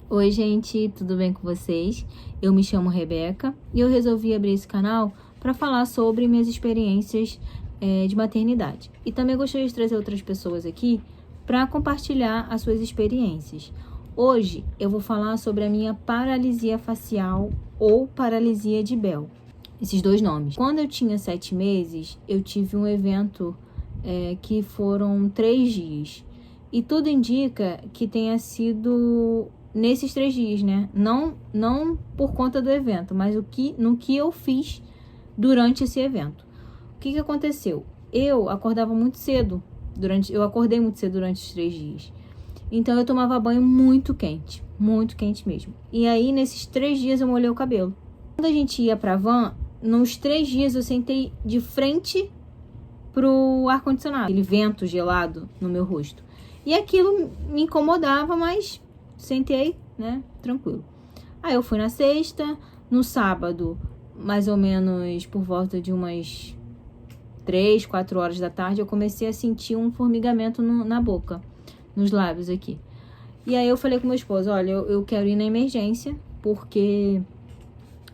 Oi, gente, tudo bem com vocês? Eu me chamo Rebeca e eu resolvi abrir esse canal para falar sobre minhas experiências de maternidade. E também gostaria de trazer outras pessoas aqui para compartilhar as suas experiências. Hoje eu vou falar sobre a minha paralisia facial ou paralisia de Bell, esses dois nomes. Quando eu tinha 7 meses, eu tive um evento que foram 3 dias. E tudo indica que tenha sido nesses 3 dias, né? Não por conta do evento, mas no que eu fiz durante esse evento. O que aconteceu? Eu acordava muito cedo, eu acordei muito cedo durante os 3 dias. Então eu tomava banho muito quente mesmo. E aí nesses 3 dias eu molhei o cabelo. Quando a gente ia pra van, nos 3 dias eu sentei de frente pro ar-condicionado, aquele vento gelado no meu rosto. E aquilo me incomodava, mas sentei, né, tranquilo. Aí eu fui na sexta, no sábado, mais ou menos por volta de umas 3, 4 horas da tarde, eu comecei a sentir um formigamento na boca, nos lábios aqui. E aí eu falei com meu esposo, olha, eu quero ir na emergência, porque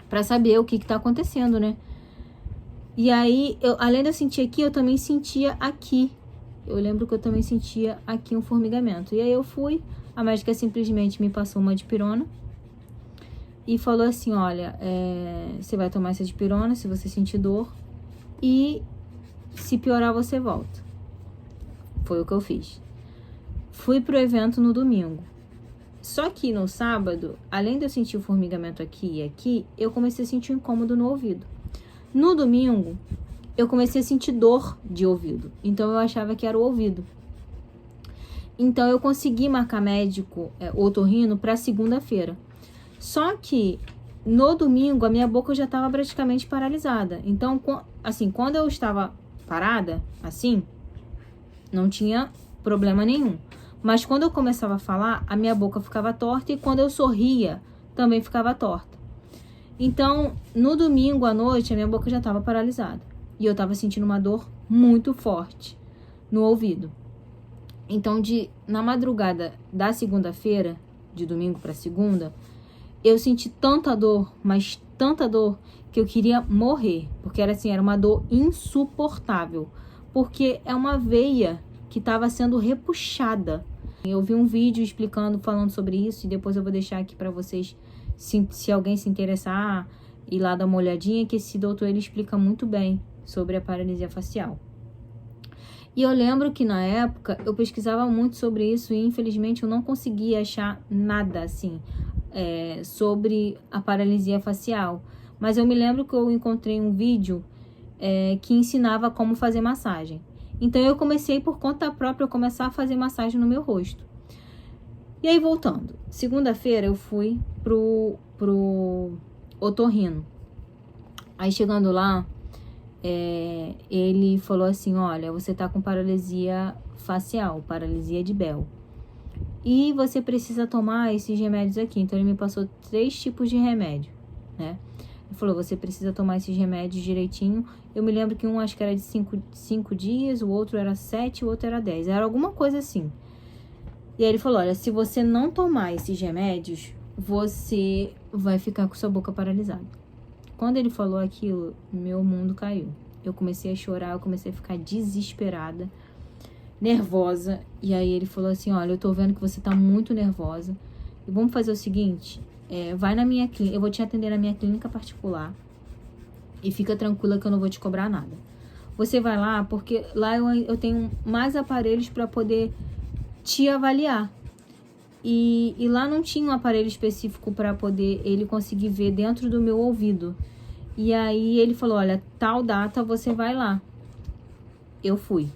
pra saber o que tá acontecendo, né? E aí, além de eu sentir aqui, eu também sentia aqui. Eu lembro que eu também sentia aqui um formigamento. E aí eu fui, a médica simplesmente me passou uma dipirona e falou assim, olha, você vai tomar essa dipirona se você sentir dor e se piorar você volta. Foi o que eu fiz. Fui pro evento no domingo. Só que no sábado, além de eu sentir o formigamento aqui e aqui, eu comecei a sentir um incômodo no ouvido. No domingo, eu comecei a sentir dor de ouvido. Então, eu achava que era o ouvido. Então, eu consegui marcar médico otorrino para segunda-feira. Só que, no domingo, a minha boca já estava praticamente paralisada. Então, assim, quando eu estava parada, assim, não tinha problema nenhum. Mas quando eu começava a falar, a minha boca ficava torta e quando eu sorria, também ficava torta. Então, no domingo à noite, a minha boca já estava paralisada. E eu estava sentindo uma dor muito forte no ouvido. Então, na madrugada da segunda-feira, de domingo para segunda, eu senti tanta dor, mas tanta dor, que eu queria morrer. Porque era uma dor insuportável. Porque é uma veia que estava sendo repuxada. Eu vi um vídeo falando sobre isso, e depois eu vou deixar aqui para vocês, se alguém se interessar, ir lá dar uma olhadinha, que esse doutor ele explica muito bem sobre a paralisia facial. E eu lembro que na época eu pesquisava muito sobre isso e infelizmente eu não conseguia achar nada assim sobre a paralisia facial. Mas eu me lembro que eu encontrei um vídeo que ensinava como fazer massagem. Então eu comecei por conta própria a começar a fazer massagem no meu rosto. E aí voltando, segunda-feira eu fui pro otorrino. Aí chegando lá, ele falou assim, olha, você tá com paralisia facial, paralisia de Bell. E você precisa tomar esses remédios aqui. Então ele me passou 3 tipos de remédio, né? Ele falou, você precisa tomar esses remédios direitinho. Eu me lembro que um acho que era de 5 dias, o outro era 7, o outro era 10. Era alguma coisa assim. E aí ele falou, olha, se você não tomar esses remédios, você vai ficar com sua boca paralisada. Quando ele falou aquilo, meu mundo caiu. Eu comecei a chorar, eu comecei a ficar desesperada, nervosa. E aí ele falou assim, olha, eu tô vendo que você tá muito nervosa. E vamos fazer o seguinte, vai na minha clínica, eu vou te atender na minha clínica particular. E fica tranquila que eu não vou te cobrar nada. Você vai lá, porque lá eu tenho mais aparelhos para poder te avaliar. E lá não tinha um aparelho específico para poder ele conseguir ver dentro do meu ouvido. E aí ele falou, olha, tal data você vai lá. Eu fui.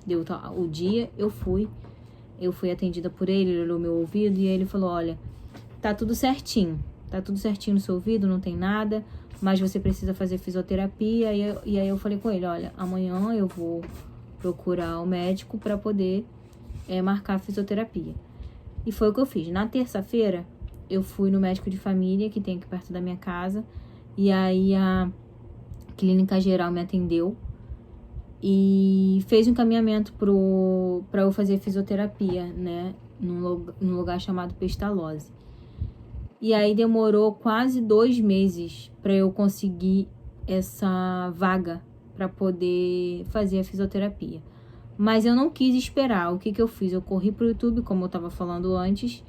Deu o dia, eu fui atendida por ele, ele olhou meu ouvido e ele falou, olha, tá tudo certinho no seu ouvido, não tem nada, mas você precisa fazer fisioterapia. E aí eu falei com ele, olha, amanhã eu vou procurar o médico para poder marcar a fisioterapia. E foi o que eu fiz. Na terça-feira, eu fui no médico de família, que tem aqui perto da minha casa, e aí a clínica geral me atendeu e fez um encaminhamento para eu fazer fisioterapia, né, num lugar chamado Pestalozzi. E aí demorou quase 2 meses para eu conseguir essa vaga para poder fazer a fisioterapia. Mas eu não quis esperar. O que que eu fiz? Eu corri pro YouTube, como eu estava falando antes,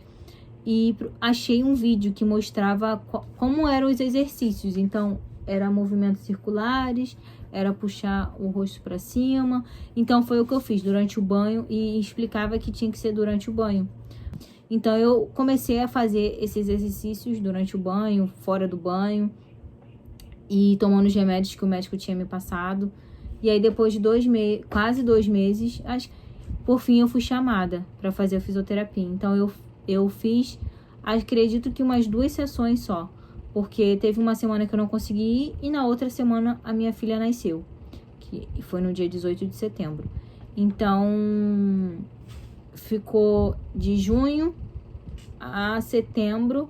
e achei um vídeo que mostrava como eram os exercícios. Então, era movimentos circulares, era puxar o rosto para cima. Então, foi o que eu fiz durante o banho e explicava que tinha que ser durante o banho. Então, eu comecei a fazer esses exercícios durante o banho, fora do banho, e tomando os remédios que o médico tinha me passado. E aí, depois de quase 2 meses, por fim, eu fui chamada para fazer a fisioterapia. Então, eu fiz, acredito que umas 2 sessões só, porque teve uma semana que eu não consegui ir e na outra semana a minha filha nasceu, que foi no dia 18 de setembro. Então, ficou de junho a setembro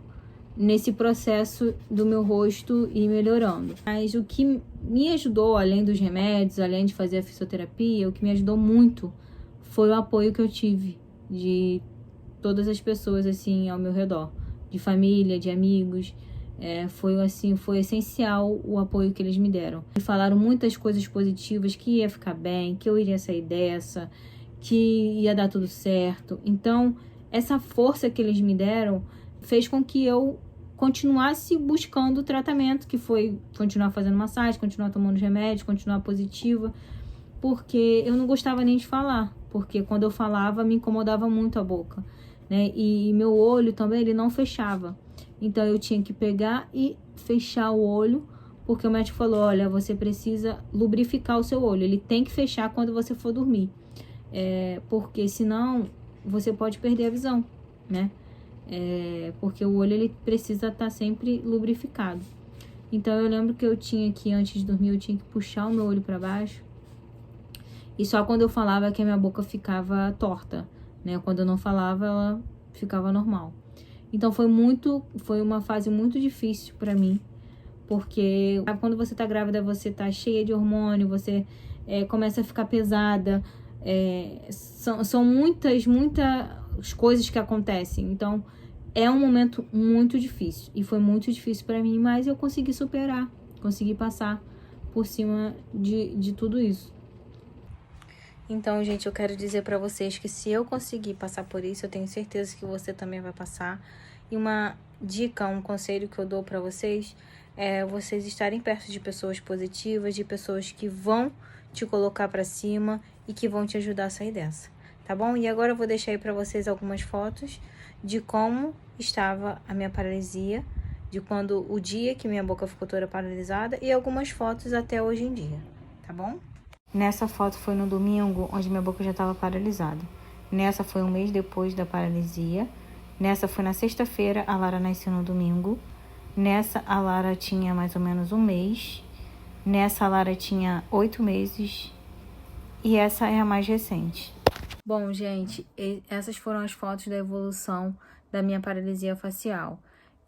nesse processo do meu rosto ir melhorando. Mas o que me ajudou, além dos remédios, além de fazer a fisioterapia, o que me ajudou muito foi o apoio que eu tive de todas as pessoas assim ao meu redor, de família, de amigos. Foi essencial o apoio que eles me deram. Me falaram muitas coisas positivas, que ia ficar bem, que eu iria sair dessa, que ia dar tudo certo. Então, essa força que eles me deram fez com que eu continuasse buscando o tratamento, que foi continuar fazendo massagem, continuar tomando remédios, continuar positiva, porque eu não gostava nem de falar, porque quando eu falava me incomodava muito a boca, né? E meu olho também, ele não fechava. Então eu tinha que pegar e fechar o olho, porque o médico falou, olha, você precisa lubrificar o seu olho, ele tem que fechar quando você for dormir, porque senão você pode perder a visão, né? Porque o olho ele precisa estar sempre lubrificado. Então eu lembro que eu tinha que, antes de dormir, eu tinha que puxar o meu olho para baixo, e só quando eu falava que a minha boca ficava torta, né? Quando eu não falava, ela ficava normal. Então foi uma fase muito difícil para mim, porque quando você tá grávida, você tá cheia de hormônio, você começa a ficar pesada, são muitas coisas que acontecem. Então é um momento muito difícil, e foi muito difícil para mim, mas eu consegui superar, consegui passar por cima de tudo isso. Então, gente, eu quero dizer para vocês que se eu conseguir passar por isso, eu tenho certeza que você também vai passar. E uma dica, um conselho que eu dou para vocês é vocês estarem perto de pessoas positivas, de pessoas que vão te colocar para cima e que vão te ajudar a sair dessa, tá bom? E agora eu vou deixar aí para vocês algumas fotos de como estava a minha paralisia, de quando o dia que minha boca ficou toda paralisada, e algumas fotos até hoje em dia, tá bom? Nessa foto foi no domingo, onde minha boca já estava paralisada. Nessa foi um mês depois da paralisia. Nessa foi na sexta-feira, a Lara nasceu no domingo. Nessa a Lara tinha mais ou menos um mês. Nessa a Lara tinha 8 meses. E essa é a mais recente. Bom, gente, essas foram as fotos da evolução da minha paralisia facial.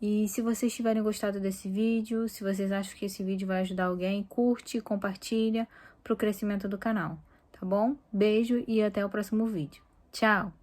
E se vocês tiverem gostado desse vídeo, se vocês acham que esse vídeo vai ajudar alguém, curte, compartilha para o crescimento do canal, tá bom? Beijo e até o próximo vídeo. Tchau!